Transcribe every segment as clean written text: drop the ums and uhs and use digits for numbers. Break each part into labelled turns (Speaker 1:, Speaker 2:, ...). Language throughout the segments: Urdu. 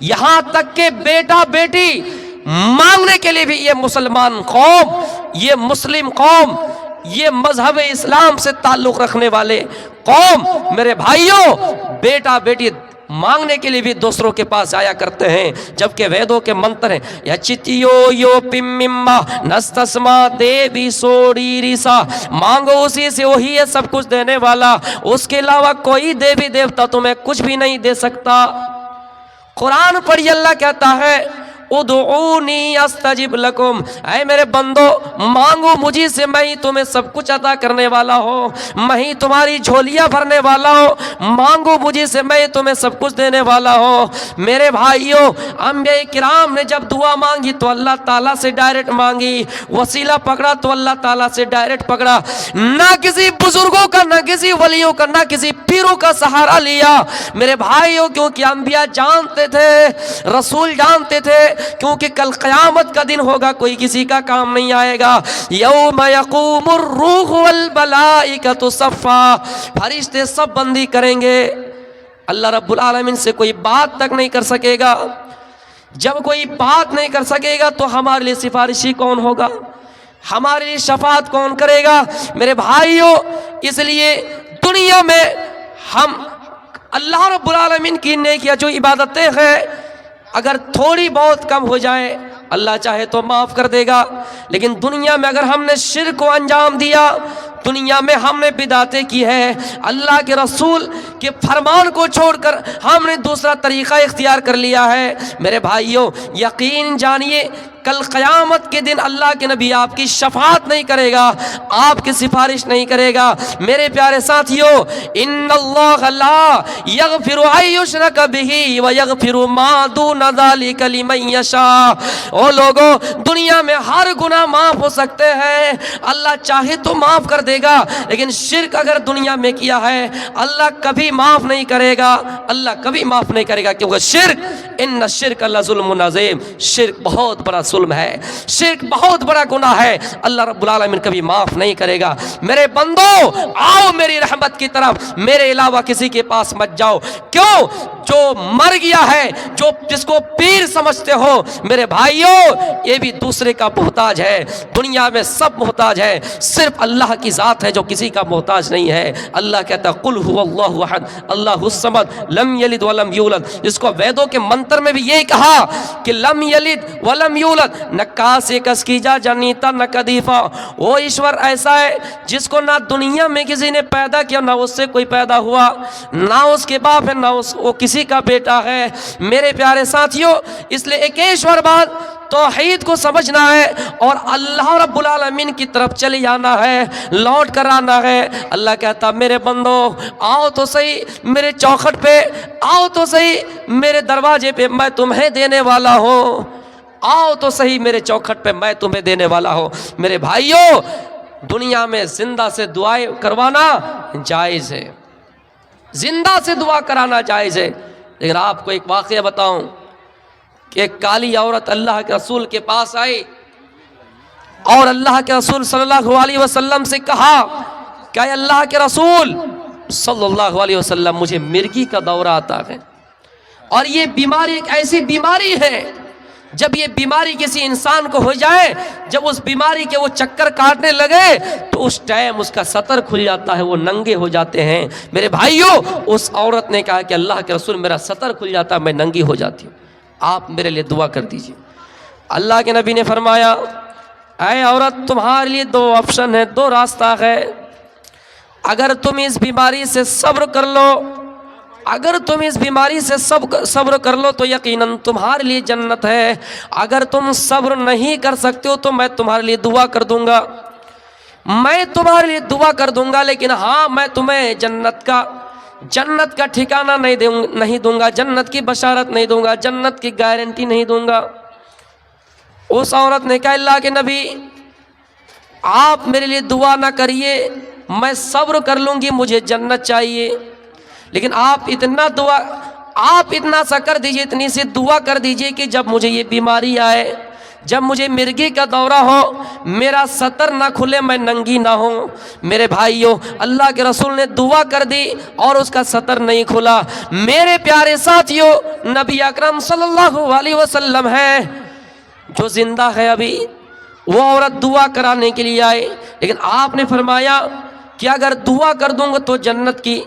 Speaker 1: یہاں تک کہ بیٹا بیٹی مانگنے کے لیے بھی یہ مسلمان قوم، یہ مسلم قوم، یہ مذہب اسلام سے تعلق رکھنے والے قوم، میرے بھائیوں، بیٹا بیٹی مانگنے کے لیے بھی دوسروں کے پاس جایا کرتے ہیں، جبکہ ویدوں کے منتر ہیں یچتیو یو پمما نستسما دیوی سوڑی ریسا، مانگو اسی سے، وہی ہے سب کچھ دینے والا، اس کے علاوہ کوئی دیوی دیوتا تمہیں کچھ بھی نہیں دے سکتا۔ قرآن پڑھی، اللہ کہتا ہے ادعونی استجب لکم، اے میرے بندو مانگو مجھے سے، میں ہی تمہیں سب کچھ عطا کرنے والا ہوں، میں ہی تمہاری جھولیاں بھرنے والا ہوں، مانگو مجھے سے، میں تمہیں سب کچھ دینے والا ہوں۔ میرے بھائیوں، انبیاء کرام نے جب دعا مانگی تو اللہ تعالیٰ سے ڈائریکٹ مانگی، وسیلہ پکڑا تو اللہ تعالیٰ سے ڈائریکٹ پکڑا، نہ کسی بزرگوں کا، نہ کسی ولیوں کا، نہ کسی پیروں کا سہارا لیا میرے بھائیوں، کیونکہ انبیاء جانتے تھے، رسول جانتے تھے، کیونکہ کل قیامت کا دن ہوگا، کوئی کسی کا کام نہیں آئے گا۔ یوم یقوم الروح والملائکۃ صفا، فرشتے سب بندی کریں گے، اللہ رب العالمین سے کوئی بات تک نہیں کر سکے گا۔ جب کوئی بات نہیں کر سکے گا تو ہمارے لیے سفارشی کون ہوگا، ہمارے لیے شفاعت کون کرے گا؟ میرے بھائیوں، اس لیے دنیا میں ہم اللہ رب العالمین کی نیکیاں جو عبادتیں ہیں، اگر تھوڑی بہت کم ہو جائے اللہ چاہے تو معاف کر دے گا، لیکن دنیا میں اگر ہم نے شرک کو انجام دیا، دنیا میں ہم نے بدعتیں کی ہے، اللہ کے رسول کے فرمان کو چھوڑ کر ہم نے دوسرا طریقہ اختیار کر لیا ہے، میرے بھائیوں یقین جانیے کل قیامت کے دن اللہ کے نبی آپ کی شفاعت نہیں کرے گا، آپ کی سفارش نہیں کرے گا۔ میرے پیارے ساتھیوں، ان اللہ لا یغفر ان یشرک بہ ویغفر ما دون ذلک لمن یشاء۔ او لوگوں، دنیا میں ہر گناہ معاف ہو سکتے ہیں، اللہ چاہے تو معاف کر دے گا، لیکن شرک اگر دنیا میں کیا ہے اللہ کبھی معاف نہیں کرے گا، اللہ کبھی معاف نہیں کرے گا، کیونکہ شرک، ان الشرک لظلم عظیم، شرک بہت بڑا ظلم ہے، شرک بہت بڑا گناہ ہے، اللہ رب العالمین کبھی معاف نہیں کرے گا۔ میرے بندو آؤ میری رحمت کی طرف، میرے علاوہ کسی کے پاس مت جاؤ۔ کیوں؟ جو مر گیا ہے، جو جس کو پیر سمجھتے ہو میرے بھائیوں، یہ بھی دوسرے کا محتاج ہے، دنیا میں سب محتاج ہے، صرف اللہ کی ذات ہے جو کسی کا محتاج نہیں ہے۔ اللہ کہتا ہے قل هو اللہ احد اللہ الصمد لم یلد ولم یولد، جس کو ویدوں کے منتر میں بھی یہی کہا کہ لم یلد ولم یولد، نہ کاس کس کی جا جنیتا نہ کدیفا، وہ ایشور ایسا ہے جس کو نہ دنیا میں کسی نے پیدا کیا، نہ اس سے کوئی پیدا ہوا، نہ اس کے باپ ہے، نہ وہ کسی کا بیٹا ہے۔ میرے پیارے ساتھیوں، اس لیے ایک ایشور بات توحید کو سمجھنا ہے اور اللہ رب العالمین کی طرف چلے جانا ہے، لوٹ کر آنا ہے۔ اللہ کہتا میرے بندو آؤ تو صحیح میرے چوکھٹ پہ، آؤ تو صحیح میرے دروازے پہ، میں تمہیں دینے والا ہوں، آؤ تو صحیح میرے چوکھٹ پہ، میں تمہیں دینے والا ہوں۔ میرے بھائیوں، دنیا میں زندہ سے دعائیں کروانا جائز ہے، زندہ سے دعا کرانا جائز ہے، لیکن آپ کو ایک واقعہ بتاؤں کہ ایک کالی عورت اللہ کے رسول کے پاس آئی اور اللہ کے رسول صلی اللہ علیہ وسلم سے کہا کہ اے اللہ کے رسول صلی اللہ علیہ وسلم، مجھے مرگی کا دورہ آتا ہے، اور یہ بیماری ایک ایسی بیماری ہے، جب یہ بیماری کسی انسان کو ہو جائے، جب اس بیماری کے وہ چکر کاٹنے لگے تو اس ٹائم اس کا سطر کھل جاتا ہے، وہ ننگے ہو جاتے ہیں۔ میرے بھائیوں، اس عورت نے کہا کہ اللہ کے رسول میرا سطر کھل جاتا ہے، میں ننگی ہو جاتی ہوں، آپ میرے لیے دعا کر دیجئے۔ اللہ کے نبی نے فرمایا اے عورت، تمہارے لیے دو آپشن ہے، دو راستہ ہے، اگر تم اس بیماری سے صبر کر لو، اگر تم اس بیماری سے صبر کر لو تو یقیناً تمہارے لیے جنت ہے، اگر تم صبر نہیں کر سکتے ہو تو میں تمہارے لیے دعا کر دوں گا، میں تمہارے لیے دعا کر دوں گا، لیکن ہاں میں تمہیں جنت کا ٹھکانہ نہیں دوں گا، جنت کی بشارت نہیں دوں گا، جنت کی گارنٹی نہیں دوں گا۔ اس عورت نے کہا اللہ کے نبی آپ میرے لیے دعا نہ کریے، میں صبر کر لوں گی، مجھے جنت چاہیے، لیکن آپ اتنا سا کر دیجئے، اتنی سی دعا کر دیجئے کہ جب مجھے یہ بیماری آئے، جب مجھے مرگی کا دورہ ہو میرا سطر نہ کھلے میں ننگی نہ ہوں۔ میرے بھائیوں اللہ کے رسول نے دعا کر دی اور اس کا سطر نہیں کھلا۔ میرے پیارے ساتھیوں نبی اکرم صلی اللہ علیہ وسلم ہے جو زندہ ہے ابھی، وہ عورت دعا کرانے کے لیے آئے، لیکن آپ نے فرمایا کہ اگر دعا کر دوں گا تو جنت کی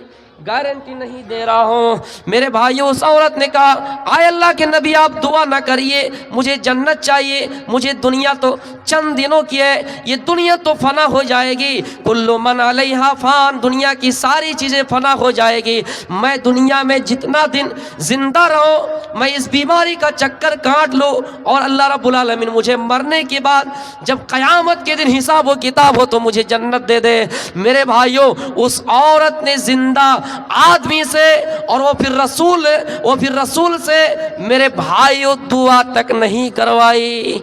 Speaker 1: گارنٹی نہیں دے رہا ہوں۔ میرے بھائیوں اس عورت نے کہا آئے اللہ کے نبی آپ دعا نہ کریے، مجھے جنت چاہیے، مجھے دنیا تو چند دنوں کی ہے، یہ دنیا تو فنا ہو جائے گی، کل من علیہا فان، دنیا کی ساری چیزیں فنا ہو جائے گی، میں دنیا میں جتنا دن زندہ رہوں میں اس بیماری کا چکر کاٹ لوں اور اللہ رب العالمین مجھے مرنے کے بعد جب قیامت کے دن حساب و کتاب ہو تو مجھے جنت دے دے۔ میرے بھائیوں اس عورت نے زندہ آدمی سے اور وہ پھر رسول سے میرے بھائیوں دعا تک نہیں کروائی،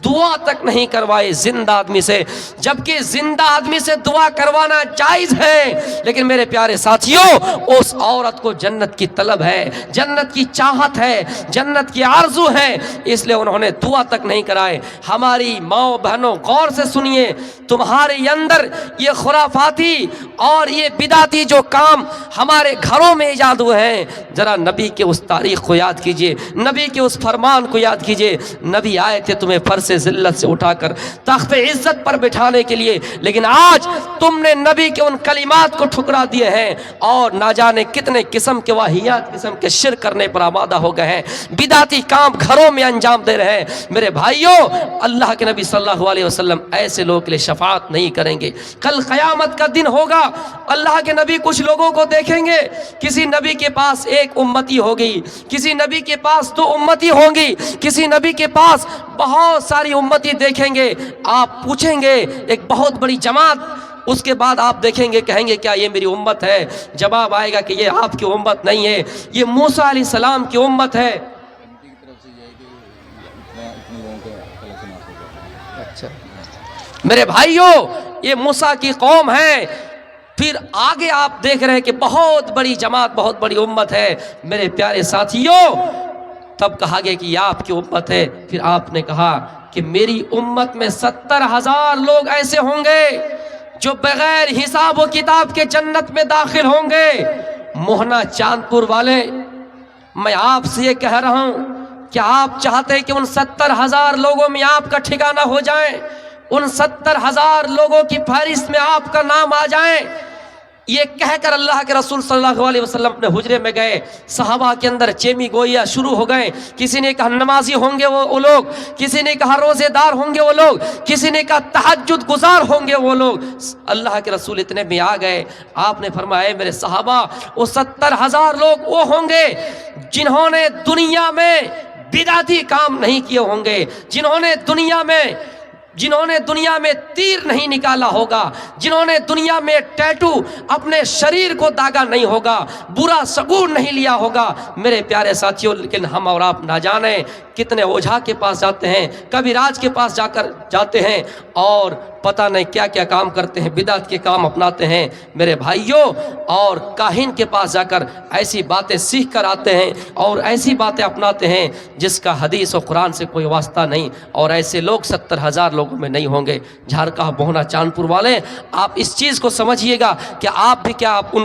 Speaker 1: دعا تک نہیں کروائی زندہ آدمی سے، جبکہ زندہ آدمی سے دعا کروانا جائز ہے، لیکن میرے پیارے ساتھیوں اس عورت کو جنت کی طلب ہے، جنت کی چاہت ہے، جنت کی آرزو ہے، اس لیے انہوں نے دعا تک نہیں کرائے۔ ہماری ماں بہنوں غور سے سنیے، تمہارے اندر یہ خرافاتی اور یہ بدعتی جو کام ہمارے گھروں میں ایجاد ہوئے ہیں، ذرا نبی کے اس تاریخ کو یاد کیجئے، نبی کے اس فرمان کو یاد کیجئے۔ نبی آئے تھے تمہیں فرش ذلت سے اٹھا کر تخت عزت پر بٹھانے کے لیے، لیکن آج تم نے نبی کے ان کلمات کو ٹھکرا دیے ہیں اور نہ جانے کتنے قسم کے واہیات قسم کے شرک کرنے پر آمادہ ہو گئے ہیں، بدعتی کام گھروں میں انجام دے رہے ہیں۔ میرے بھائیوں اللہ کے نبی صلی اللہ علیہ وسلم ایسے لوگوں کے لیے شفاعت نہیں کریں گے۔ کل قیامت کا دن ہوگا، اللہ کے نبی کچھ لوگوں کو دیکھیں گے، کسی نبی کے پاس ایک امتی ہوگی، کسی نبی کے پاس دو امتی ہوں گی، کسی نبی کے پاس بہت ساری امتی دیکھیں گے۔ آپ پوچھیں گے ایک بہت بڑی جماعت، اس کے بعد آپ دیکھیں گے کہیں گے کیا یہ میری امت ہے؟ جواب آئے گا کہ یہ آپ کی امت نہیں ہے، یہ موسیٰ علیہ السلام کی امت ہے۔ میرے بھائیوں یہ موسیٰ کی قوم ہے، پھر آگے آپ دیکھ رہے ہیں کہ بہت بڑی جماعت بہت بڑی امت ہے۔ میرے پیارے ساتھیوں تب کہا گیا کہ یہ آپ کی امت ہے، پھر آپ نے کہا کہ میری امت میں 70,000 لوگ ایسے ہوں گے جو بغیر حساب و کتاب کے جنت میں داخل ہوں گے۔ موہنا چاندپور والے میں آپ سے یہ کہہ رہا ہوں کہ آپ چاہتے ہیں کہ ان 70,000 لوگوں میں آپ کا ٹھکانہ ہو جائیں، ان 70,000 لوگوں کی فہرست میں آپ کا نام آ جائیں؟ یہ کہہ کر اللہ کے رسول صلی اللہ علیہ وسلم اپنے حجرے میں گئے، صحابہ کے اندر چیمی گوئیاں شروع ہو گئے، کسی نے کہا نمازی ہوں گے وہ لوگ، کسی نے کہا روزے دار ہوں گے وہ لوگ، کسی نے کہا تہجد گزار ہوں گے وہ لوگ۔ اللہ کے رسول اتنے میں آ گئے، آپ نے فرمایا میرے صحابہ وہ 70,000 لوگ وہ ہوں گے جنہوں نے دنیا میں بدعتی کام نہیں کیے ہوں گے، جنہوں نے دنیا میں تیر نہیں نکالا ہوگا، جنہوں نے دنیا میں ٹیٹو اپنے شریر کو داغا نہیں ہوگا، برا سگون نہیں لیا ہوگا۔ میرے پیارے ساتھیوں لیکن ہم اور آپ نہ جانیں کتنے اوجھا کے پاس جاتے ہیں، کبھی راج کے پاس جاتے ہیں اور پتہ نہیں کیا کیا کام کرتے ہیں، بدعت کے کام اپناتے ہیں میرے بھائیوں، اور کاہن کے پاس جا کر ایسی باتیں سیکھ کر آتے ہیں اور ایسی باتیں اپناتے ہیں جس کا حدیث و قرآن سے کوئی واسطہ نہیں، اور ایسے لوگ 70,000 لوگوں میں نہیں ہوں گے۔ جھارکاہ موہنا چاندپور والے آپ اس چیز کو سمجھیے گا کہ آپ بھی کیا آپ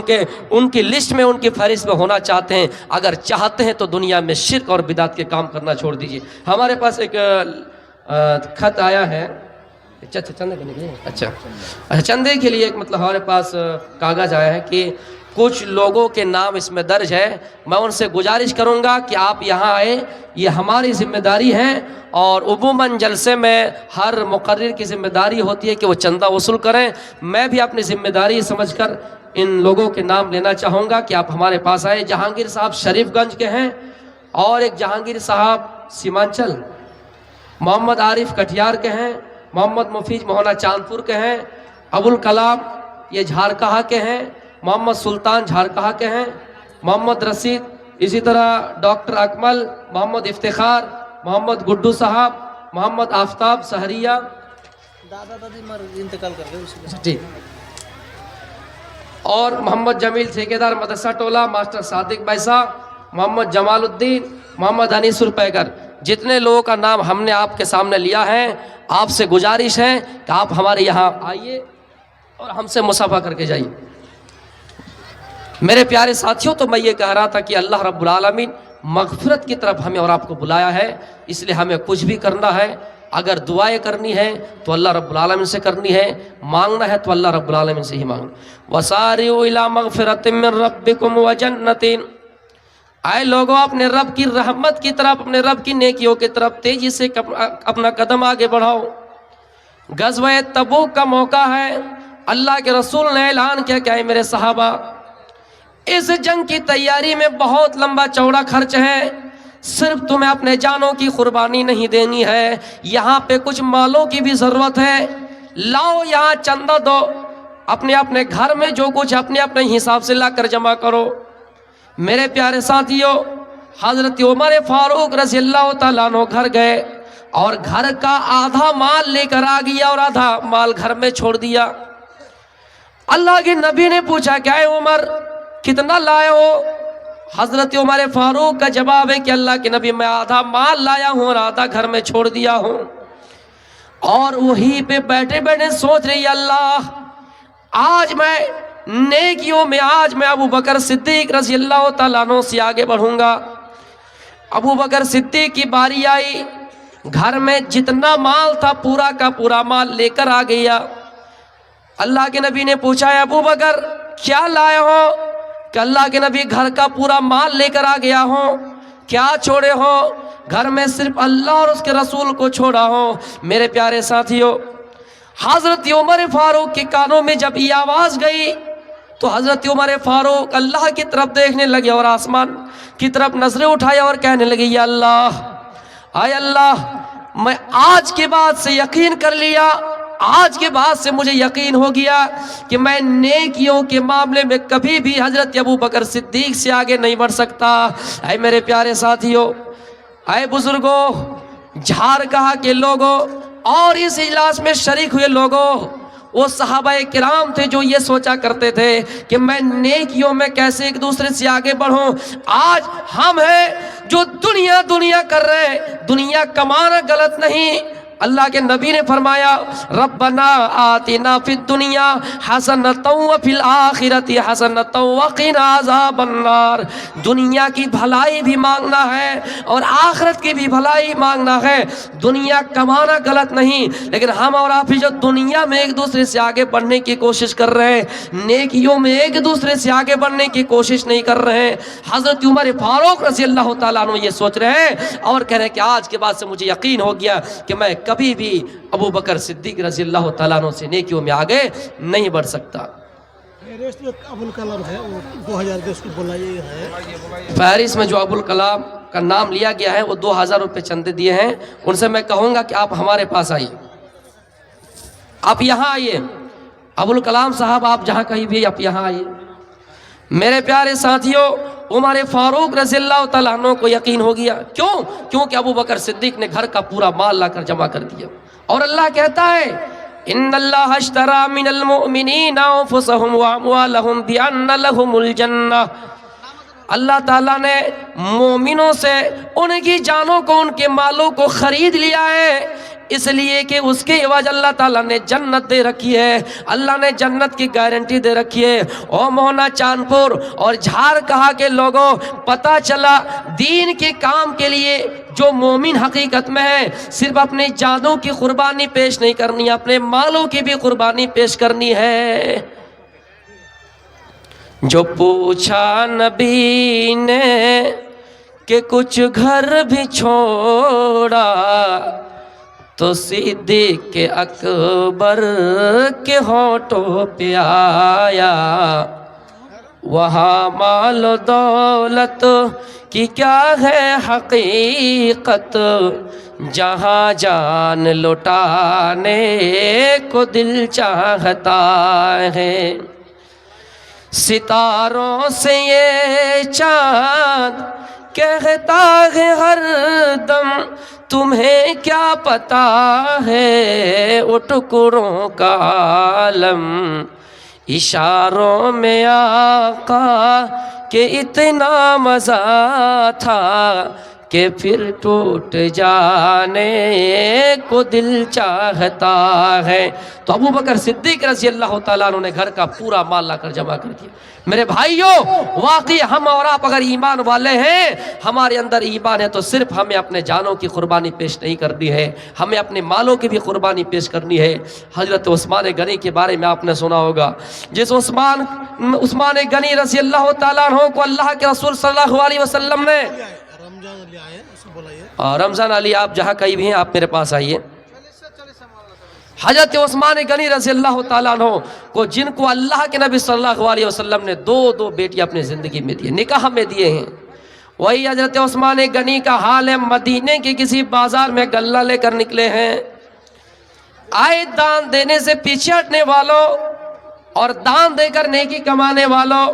Speaker 1: ان کی لسٹ میں ان کی فہرست میں ہونا چاہتے ہیں؟ اگر چاہتے ہیں تو دنیا میں شرک اور بدعت کے کام کرنا چھوڑ دیجیے۔ ہمارے پاس ایک خط آیا ہے، اچھا چندے کے لیے ایک مطلب ہمارے پاس کاغذ آیا ہے کہ کچھ لوگوں کے نام اس میں درج ہے، میں ان سے گزارش کروں گا کہ آپ یہاں آئے، یہ ہماری ذمہ داری ہے، اور عموماً جلسے میں ہر مقرر کی ذمہ داری ہوتی ہے کہ وہ چندہ وصول کریں۔ میں بھی اپنی ذمہ داری سمجھ کر ان لوگوں کے نام لینا چاہوں گا کہ آپ ہمارے پاس آئے۔ جہانگیر صاحب شریف گنج کے ہیں، اور ایک جہانگیر صاحب سیمانچل، محمد عارف کٹیہار کے ہیں، محمد مفیج موہنا چاندپور کے ہیں، ابوالکلام یہ جھارکاہ کے ہیں، محمد سلطان جھارکاہ کے ہیں، محمد رشید، اسی طرح ڈاکٹر اکمل، محمد افتخار، محمد گڈو صاحب، محمد آفتاب سہریہ، دادا دادی انتقال کر گئے ٹھیک، اور محمد جمیل ٹھیکیدار مدرسہ ٹولہ، ماسٹر صادق بیسا، محمد جمال الدین، محمد انیس الپیکر۔ جتنے لوگوں کا نام ہم نے آپ کے سامنے لیا ہے، آپ سے گزارش ہے کہ آپ ہمارے یہاں آئیے اور ہم سے مصافحہ کر کے جائیے۔ میرے پیارے ساتھیوں، تو میں یہ کہہ رہا تھا کہ اللہ رب العالمین مغفرت کی طرف ہمیں اور آپ کو بلایا ہے، اس لیے ہمیں کچھ بھی کرنا ہے، اگر دعائیں کرنی ہے تو اللہ رب العالمین سے کرنی ہے، مانگنا ہے تو اللہ رب العالمین سے ہی مانگنا۔ وَسَارِعُوا إِلَىٰ مَغْفِرَةٍ مِّن رَّبِّكُمْ وَجَنَّةٍ، اے لوگوں اپنے رب کی رحمت کی طرف، اپنے رب کی نیکیوں کی طرف تیزی سے اپنا قدم آگے بڑھاؤ۔ غزوہ تبوک کا موقع ہے، اللہ کے رسول نے اعلان کیا کہ اے میرے صحابہ، اس جنگ کی تیاری میں بہت لمبا چوڑا خرچ ہے، صرف تمہیں اپنے جانوں کی قربانی نہیں دینی ہے، یہاں پہ کچھ مالوں کی بھی ضرورت ہے، لاؤ یہاں چندہ دو، اپنے اپنے گھر میں جو کچھ اپنے اپنے حساب سے لا کر جمع کرو۔ میرے پیارے ساتھیوں، حضرت عمر فاروق رضی اللہ تعالیٰ عنہ گھر گئے اور گھر کا آدھا مال لے کر آ گیا اور آدھا مال گھر میں چھوڑ دیا۔ اللہ کے نبی نے پوچھا کہ اے عمر کتنا لائے ہو؟ حضرت عمر فاروق کا جواب ہے کہ اللہ کے نبی میں آدھا مال لایا ہوں اور آدھا گھر میں چھوڑ دیا ہوں۔ اور وہی پہ بیٹھے بیٹھے سوچ رہی اللہ، آج میں نیکیوں میں آج میں ابو بکر صدیق رضی اللہ تعالیٰ عنہ سے آگے بڑھوں گا۔ ابو بکر صدیق کی باری آئی، گھر میں جتنا مال تھا پورا کا پورا مال لے کر آ گیا۔ اللہ کے نبی نے پوچھا ہے ابو بکر کیا لائے ہو؟ کہ اللہ کے نبی گھر کا پورا مال لے کر آ گیا ہوں۔ کیا چھوڑے ہو؟ گھر میں صرف اللہ اور اس کے رسول کو چھوڑا ہو۔ میرے پیارے ساتھیوں، حضرت عمر فاروق کے کانوں میں جب یہ آواز گئی تو حضرت عمر فاروق اللہ کی طرف دیکھنے لگے اور آسمان کی طرف نظریں اٹھائے اور کہنے لگے یا اللہ، اے اللہ، میں آج کے بعد سے یقین کر لیا، آج کے بعد سے مجھے یقین ہو گیا کہ میں نیکیوں کے معاملے میں کبھی بھی حضرت ابو بکر صدیق سے آگے نہیں بڑھ سکتا۔ اے میرے پیارے ساتھیوں، اے بزرگوں، جھارکھا کے لوگوں اور اس اجلاس میں شریک ہوئے لوگوں، وہ صحابہ کرام تھے جو یہ سوچا کرتے تھے کہ میں نیکیوں میں کیسے ایک دوسرے سے آگے بڑھوں۔ آج ہم ہیں جو دنیا کر رہے ہیں، دنیا کمانا غلط نہیں۔ اللہ کے نبی نے فرمایا ربنا آتنا فی الدنیا حسنۃ وفی الآخرۃ حسنۃ وقنا عذاب النار۔ دنیا کی بھلائی بھی مانگنا ہے اور آخرت کی بھی بھلائی مانگنا ہے۔ دنیا کمانا غلط نہیں، لیکن ہم اور آپ ہی جو دنیا میں ایک دوسرے سے آگے بڑھنے کی کوشش کر رہے ہیں، نیکیوں میں ایک دوسرے سے آگے بڑھنے کی کوشش نہیں کر رہے ہیں۔ حضرت عمر فاروق رضی اللہ تعالیٰ عنہ یہ سوچ رہے ہیں اور کہہ رہے ہیں کہ آج کے بعد سے مجھے یقین ہو گیا کہ میں کبھی بھی ابو بکر صدیق رضی اللہ تعالیٰ عنہ سے نیکیوں میں آگے نہیں بڑھ سکتا۔
Speaker 2: ابوالکلام ہے، وہ 2010 کو بولا یہ ہے۔
Speaker 1: فہرست میں جو ابوالکلام کا نام لیا گیا ہے وہ 2000 روپے چندے دیے ہیں، ان سے میں کہوں گا کہ آپ ہمارے پاس آئیے، آپ یہاں آئیے، ابوالکلام صاحب آپ جہاں کہیں بھی آپ یہاں آئیے۔ میرے پیارے ساتھیوں، عمر فاروق رضی اللہ تعالیٰ عنہ کو یقین ہو گیا، کیونکہ ابو بکر صدیق نے گھر کا پورا مال لا کر جمع کر دیا۔ اور اللہ کہتا ہے ان اللہ اشتری من المؤمنین انفسهم واموالهم بان لهم الجنہ، اللہ تعالیٰ نے مومنوں سے ان کی جانوں کو، ان کے مالوں کو خرید لیا ہے، اس لیے کہ اس کے عوض اللہ تعالیٰ نے جنت دے رکھی ہے، اللہ نے جنت کی گارنٹی دے رکھی ہے۔ او موہنا چاند پور اور جھارکھا کے لوگوں، پتہ چلا دین کے کام کے لیے جو مومن حقیقت میں ہے، صرف اپنی جانوں کی قربانی پیش نہیں کرنی، اپنے مالوں کی بھی قربانی پیش کرنی ہے۔ جو پوچھا نبی نے کہ کچھ گھر بھی چھوڑا، تو صدیق اکبر کے ہونٹوں پہ آیا، وہاں مال و دولت کی کیا ہے حقیقت، جہاں جان لٹانے کو دل چاہتا ہے۔ ستاروں سے یہ چاند کہتا ہے ہر دم، تمہیں کیا پتا ہے وہ ٹکڑوں کا عالم، اشاروں میں آقا کہ اتنا مزہ تھا کہ پھر ٹوٹ جانے کو دل چاہتا ہے۔ تو ابو بکر صدیق رضی اللہ تعالیٰ عنہ نے گھر کا پورا مال لا کر جمع کر دیا۔ میرے بھائیوں، واقعی ہم اور آپ اگر ایمان والے ہیں، ہمارے اندر ایمان ہے، تو صرف ہمیں اپنے جانوں کی قربانی پیش نہیں کرنی ہے، ہمیں اپنے مالوں کی بھی قربانی پیش کرنی ہے۔ حضرت عثمان غنی کے بارے میں آپ نے سنا ہوگا، جس عثمان غنی رضی اللہ تعالیٰ عنہ کو اللہ کے رسول صلی اللہ علیہ وسلم نے،
Speaker 2: رمضان علی آئے اسے بلائیے۔
Speaker 1: رمضان علی آپ جہاں کہیں بھی ہیں آپ میرے پاس آئیے۔ حضرت عثمان غنی رضی اللہ تعالیٰ عنہ کو، جن کو اللہ کے نبی صلی اللہ علیہ وسلم نے دو بیٹی اپنے زندگی میں دیے، نکاح میں دیے ہیں، وہی حضرت عثمان غنی کا حال ہے۔ مدینے کے کسی بازار میں غلہ لے کر نکلے ہیں، آئے دان دینے سے پیچھے ہٹنے والوں اور دان دے کر نیکی کمانے والوں،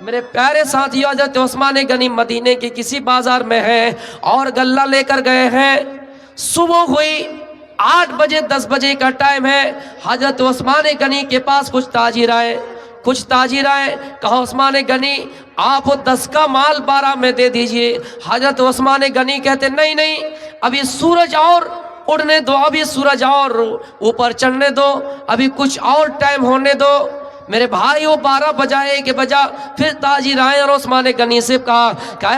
Speaker 1: میرے پیارے ساتھیوں، حضرت عثمان غنی مدینے کے کسی بازار میں ہیں اور غلہ لے کر گئے ہیں۔ صبح ہوئی، 8 بجے 10 بجے کا ٹائم ہے، حضرت عثمان غنی کے پاس کچھ تاجر آئے، کہا عثمان غنی آپ 10 کا مال 12 میں دے دیجئے۔ حضرت عثمان غنی کہتے نہیں، ابھی سورج اور اڑنے دو، ابھی سورج اور اوپر چڑھنے دو، ابھی کچھ اور ٹائم ہونے دو۔ میرے بھائیو، 12 بجائے کے بجا پھر تاجر آئے اور عثمان غنی سے کہا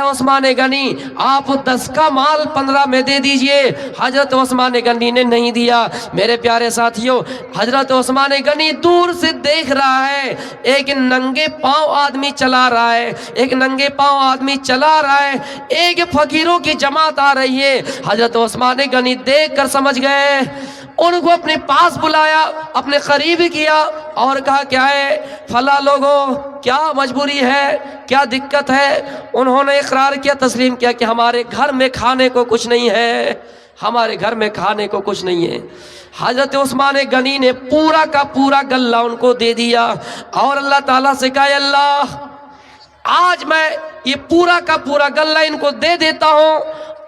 Speaker 1: عثمان غنی آپ 10 کا مال 15 میں دے دیجئے۔ حضرت عثمان غنی نے نہیں دیا۔ میرے پیارے ساتھیوں، حضرت عثمان غنی دور سے دیکھ رہا ہے، ایک ننگے پاؤں آدمی چلا رہا ہے، ایک فقیروں کی جماعت آ رہی ہے۔ حضرت عثمان غنی دیکھ کر سمجھ گئے، ان کو اپنے پاس بلایا، اپنے قریب کیا اور کہا کیا ہے فلاں لوگوں، کیا مجبوری ہے، کیا دقت ہے؟ انہوں نے اقرار کیا، تسلیم کیا کہ ہمارے گھر میں کھانے کو کچھ نہیں ہے، حضرت عثمان غنی نے پورا کا پورا غلہ ان کو دے دیا اور اللہ تعالیٰ سے کہا اللہ آج میں یہ پورا کا پورا غلہ ان کو دے دیتا ہوں،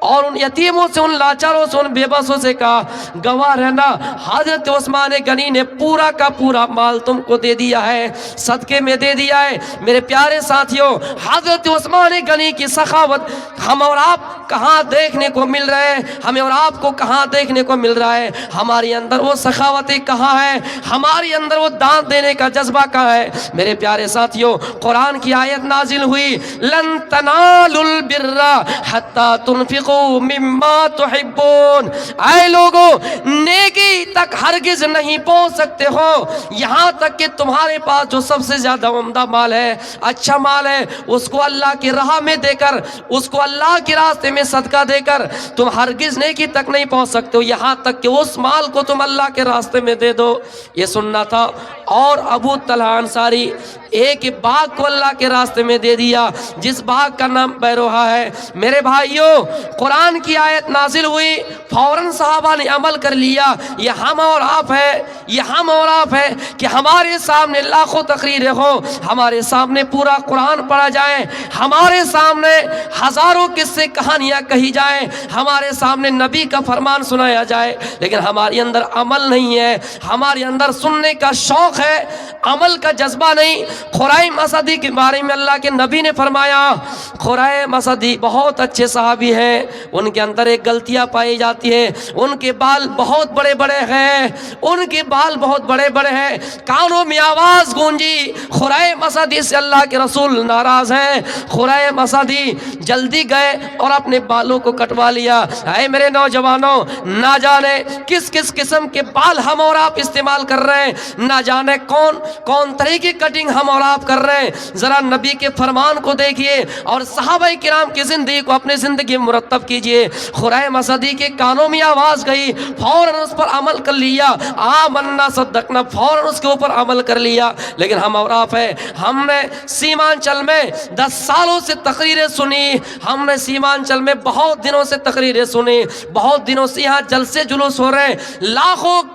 Speaker 1: اور ان یتیموں سے، ان لاچاروں سے، ان بے بسوں سے کہا گواہ رہنا، حضرت عثمان غنی نے پورا کا پورا مال تم کو دے دیا ہے، صدقے میں دے دیا ہے۔ میرے پیارے ساتھیوں، حضرت عثمان غنی کی سخاوت ہم اور آپ کہاں دیکھنے کو مل رہے ہیں؟ ہمیں اور آپ کو کہاں دیکھنے کو مل رہا ہے؟ ہمارے اندر وہ سخاوتیں کہاں ہے؟ ہمارے اندر وہ دان دینے کا جذبہ کہاں ہے؟ میرے پیارے ساتھیوں، قرآن کی آیت نازل ہوئی، لن تنالوا البر حتی تنفقوا مما تحبون، اے لوگوں نیکی تک ہرگز نہیں پہنچ سکتے ہو یہاں تک کہ تمہارے پاس جو سب سے زیادہ عمدہ مال ہے، اچھا مال ہے، اس کو اللہ کی راہ میں دے کر، اس کو اللہ کے راستے میں صدقہ دے کر تم ہرگز نیکی تک نہیں پہنچ سکتے ہو، یہاں تک کہ اس مال کو تم اللہ کے راستے میں دے دو۔ یہ سننا تھا۔ اور ابو طلحہ انصاری ایک باغ کو اللہ کے راستے میں دے دیا، جس باغ کا نام بیروہا ہے۔ میرے بھائیوں، قرآن کی آیت نازل ہوئی، فوراً صحابہ نے عمل کر لیا۔ یہ ہم اور آپ ہے کہ ہمارے سامنے لاکھوں تقریریں ہوں، ہمارے سامنے پورا قرآن پڑھا جائے، ہمارے سامنے ہزاروں قصے کہانیاں کہی جائیں، ہمارے سامنے نبی کا فرمان سنایا جائے، لیکن ہمارے اندر عمل نہیں ہے، ہمارے اندر سننے کا شوق ہے، عمل کا جذبہ نہیں۔ خریم اسدی کے بارے میں اللہ کے نبی نے فرمایا، خریم اسدی بہت اچھے صحابی ہیں، ان کے اندر ایک غلطیاں پائی جاتی ہے، ان کے بال بہت بڑے بڑے ہیں، کانوں میں آواز گونجی، خریم اسدی سے اللہ کے رسول ناراض ہیں۔ خریم اسدی جلدی گئے اور اپنے بالوں کو کٹوا لیا۔ اے میرے نوجوانوں، نہ جانے کس قسم کے بال ہم اور آپ استعمال کر رہے ہیں، نہ جانے کون طرح کی کٹنگ ہم اور آپ کر رہے ہیں۔ ذرا نبی کے فرمان کو دیکھیے اور صحابہ کرام کی زندگی کو اپنے زندگی میں مرتب کیجئے۔ خریم اسدی کے کانوں میں آواز گئی، فوراً اس پر عمل کر لیا، آمنا صدقنا، فوراً اس کے اوپر عمل کر لیا۔ لیکن ہم اور آپ ہیں، ہم نے سیمانچل میں 10 سالوں سے تقریریں سنی، ہم نے سیمانچل میں بہت دنوں سے تقریریں سنی، بہت دنوں سے یہاں جلسے جلوس ہو رہے ہیں، لاکھوں